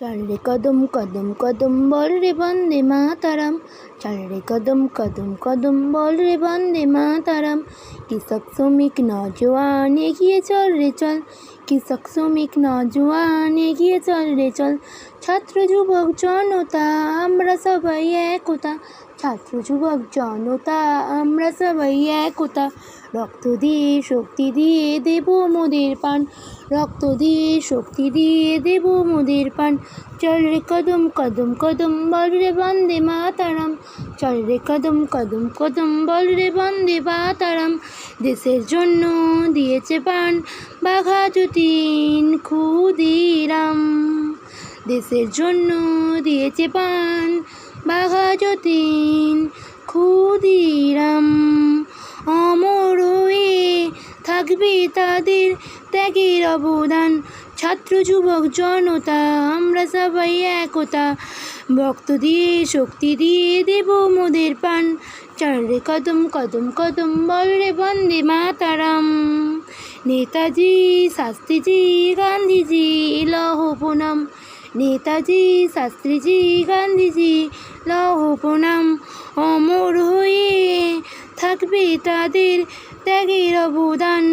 चल रे कदम कदम कदम बोल रे वंदे मातरम। चल रे कदम कदम कदम बोल रे वंदे मातरम। কৃষক শ্রমিক নজওয়ান এগিয়ে চল রে চল, কৃষক শ্রমিক নজওয়ান এগিয়ে চল রে চল। ছাত্র যুবক জনতা আমরা সবাই একতা, ছাত্র যুবক জনতা আমরা সবাই একতা। রক্ত দিয়ে শক্তি দিয়ে দেব মোদের পান, রক্ত দিয়ে শক্তি দিয়ে দেব মোদের পান। চল রে কদম কদম কদম বল রে বন্দে মাতারাম। চল রে কদম কদম কদম বল রে বন্দে মাতারাম। দেশের জন্য দিয়েছে প্রাণ বাঘাযতীন ক্ষুদিরাম, দেশের জন্য দিয়েছে প্রাণ বাঘাযতীন ক্ষুদিরাম। অমর হয়ে থাকবে তাদের ত্যাগের অবদান, ছাত্র যুবক জনতা আমরা সবাই একতা। রক্ত দিয়ে শক্তি দিয়ে দেব মোদের প্রাণ। চল রে কদম কদম কদম বল রে বন্দে মাতারাম। নেতাজি শাস্ত্রীজি গান্ধীজি লৌহ প্রণাম, নেতাজি শাস্ত্রীজি গান্ধীজি লৌহ প্রণাম। অমর হয়ে থাকবে তাদের ত্যাগের অবদান।